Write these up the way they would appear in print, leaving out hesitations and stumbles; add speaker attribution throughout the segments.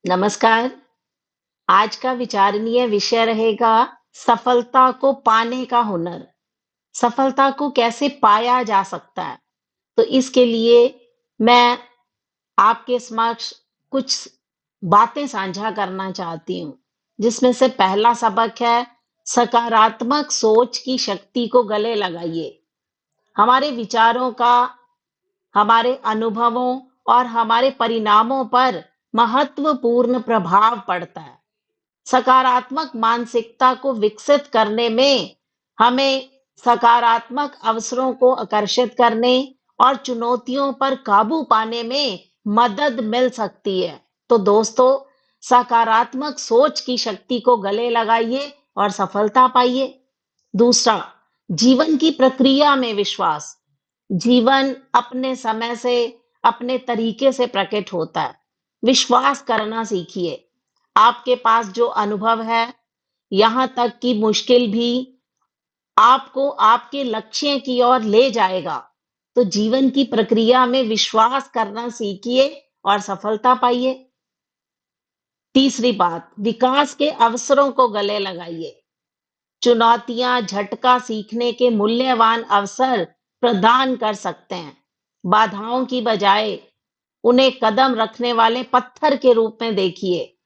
Speaker 1: नमस्कार। आज का विचारणीय विषय रहेगा सफलता को पाने का हुनर। सफलता को कैसे पाया जा सकता है? तो इसके लिए मैं आपके समक्ष कुछ बातें साझा करना चाहती हूँ, जिसमें से पहला सबक है सकारात्मक सोच की शक्ति को गले लगाइए। हमारे विचारों का हमारे अनुभवों और हमारे परिणामों पर महत्वपूर्ण प्रभाव पड़ता है। सकारात्मक मानसिकता को विकसित करने में हमें सकारात्मक अवसरों को आकर्षित करने और चुनौतियों पर काबू पाने में मदद मिल सकती है। तो दोस्तों, सकारात्मक सोच की शक्ति को गले लगाइए और सफलता पाइए। दूसरा, जीवन की प्रक्रिया में विश्वास। जीवन अपने समय से, अपने तरीके से प्रकट होता है। विश्वास करना सीखिए। आपके पास जो अनुभव है, यहाँ तक कि मुश्किल भी आपको आपके लक्ष्य की ओर ले जाएगा। तो जीवन की प्रक्रिया में विश्वास करना सीखिए और सफलता पाइए। तीसरी बात, विकास के अवसरों को गले लगाइए। चुनौतियां झटका सीखने के मूल्यवान अवसर प्रदान कर सकते हैं। बाधाओं की बजाय उन्हें कदम रखने वाले पत्थर के रूप में देखिए।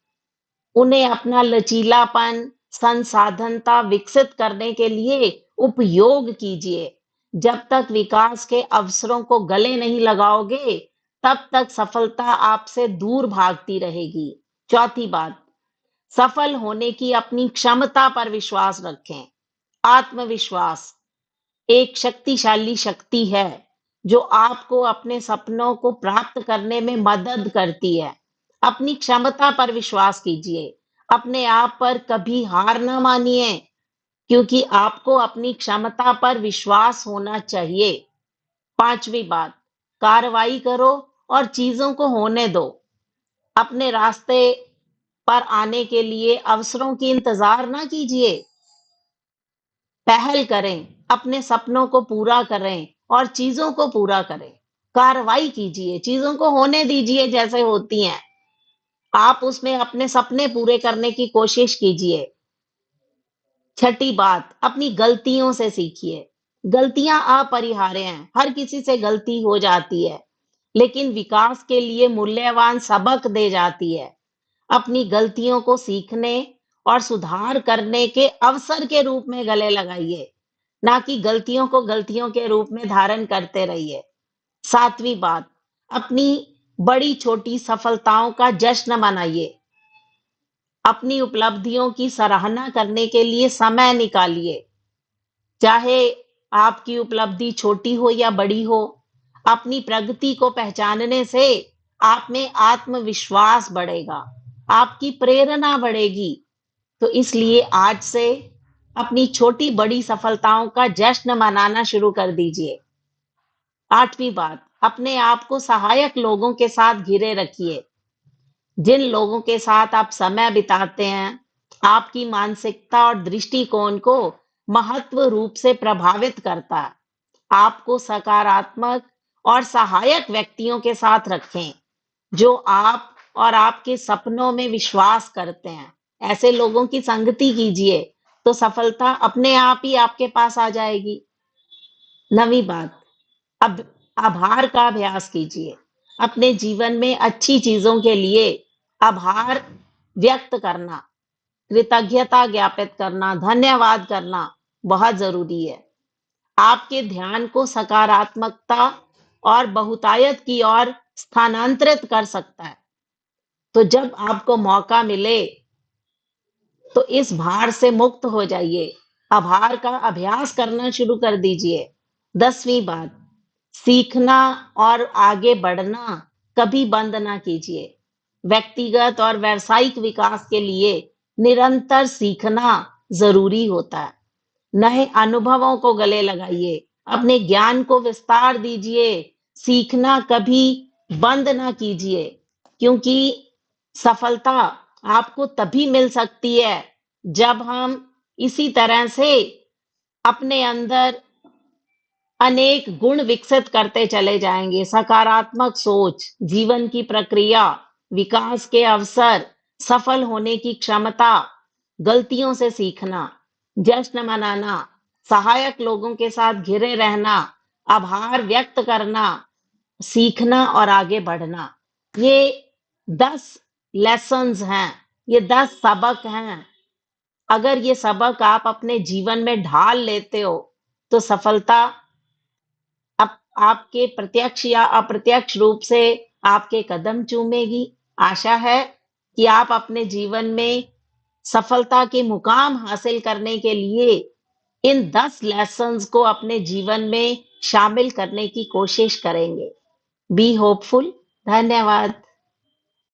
Speaker 1: उन्हें अपना लचीलापन, संसाधनता विकसित करने के लिए उपयोग कीजिए। जब तक विकास के अवसरों को गले नहीं लगाओगे, तब तक सफलता आपसे दूर भागती रहेगी। चौथी बात, सफल होने की अपनी क्षमता पर विश्वास रखें। आत्मविश्वास एक शक्तिशाली शक्ति है जो आपको अपने सपनों को प्राप्त करने में मदद करती है। अपनी क्षमता पर विश्वास कीजिए। अपने आप पर कभी हार ना मानिए, क्योंकि आपको अपनी क्षमता पर विश्वास होना चाहिए। पांचवी बात, कार्रवाई करो और चीजों को होने दो। अपने रास्ते पर आने के लिए अवसरों की इंतजार ना कीजिए। पहल करें, अपने सपनों को पूरा करें और चीजों को पूरा करें। कार्रवाई कीजिए, चीजों को होने दीजिए जैसे होती हैं। आप उसमें अपने सपने पूरे करने की कोशिश कीजिए। छठी बात, अपनी गलतियों से सीखिए। गलतियां अपरिहार्य हैं, हर किसी से गलती हो जाती है, लेकिन विकास के लिए मूल्यवान सबक दे जाती है। अपनी गलतियों को सीखने और सुधार करने के अवसर के रूप में गले लगाइए, ना कि गलतियों को गलतियों के रूप में धारण करते रहिए। सातवीं बात, अपनी बड़ी छोटी सफलताओं का जश्न मनाइए। अपनी उपलब्धियों की सराहना करने के लिए समय निकालिए। चाहे आपकी उपलब्धि छोटी हो या बड़ी हो, अपनी प्रगति को पहचानने से आप में आत्मविश्वास बढ़ेगा, आपकी प्रेरणा बढ़ेगी। तो इसलिए आज से अपनी छोटी बड़ी सफलताओं का जश्न मनाना शुरू कर दीजिए। आठवीं बात, अपने आप को सहायक लोगों के साथ घिरे रखिए। जिन लोगों के साथ आप समय बिताते हैं, आपकी मानसिकता और दृष्टिकोण को महत्व रूप से प्रभावित करता है। आपको सकारात्मक और सहायक व्यक्तियों के साथ रखें, जो आप और आपके सपनों में विश्वास करते हैं। ऐसे लोगों की संगति कीजिए, तो सफलता अपने आप ही आपके पास आ जाएगी। नवीं बात, अब आभार का अभ्यास कीजिए। अपने जीवन में अच्छी चीजों के लिए आभार व्यक्त करना, कृतज्ञता ज्ञापित करना, धन्यवाद करना बहुत जरूरी है। आपके ध्यान को सकारात्मकता और बहुतायत की ओर स्थानांतरित कर सकता है। तो जब आपको मौका मिले, तो इस भार से मुक्त हो जाइए। आभार का अभ्यास करना शुरू कर दीजिए। 10वीं बात, सीखना और आगे बढ़ना कभी बंद ना कीजिए। व्यक्तिगत और व्यावसायिक विकास के लिए निरंतर सीखना जरूरी होता है। नए अनुभवों को गले लगाइए, अपने ज्ञान को विस्तार दीजिए। सीखना कभी बंद ना कीजिए, क्योंकि सफलता आपको तभी मिल सकती है जब हम इसी तरह से अपने अंदर अनेक गुण विकसित करते चले जाएंगे। सकारात्मक सोच, जीवन की प्रक्रिया विकास के अवसर, सफल होने की क्षमता, गलतियों से सीखना, जश्न मनाना, सहायक लोगों के साथ घिरे रहना, आभार व्यक्त करना, सीखना और आगे बढ़ना। ये 10 लेसन्स हैं, ये 10 सबक हैं। अगर ये सबक आप अपने जीवन में ढाल लेते हो, तो सफलता अब आपके प्रत्यक्ष या अप्रत्यक्ष रूप से आपके कदम चूमेगी। आशा है कि आप अपने जीवन में सफलता के मुकाम हासिल करने के लिए इन 10 लेसन्स को अपने जीवन में शामिल करने की कोशिश करेंगे। Be hopeful. धन्यवाद।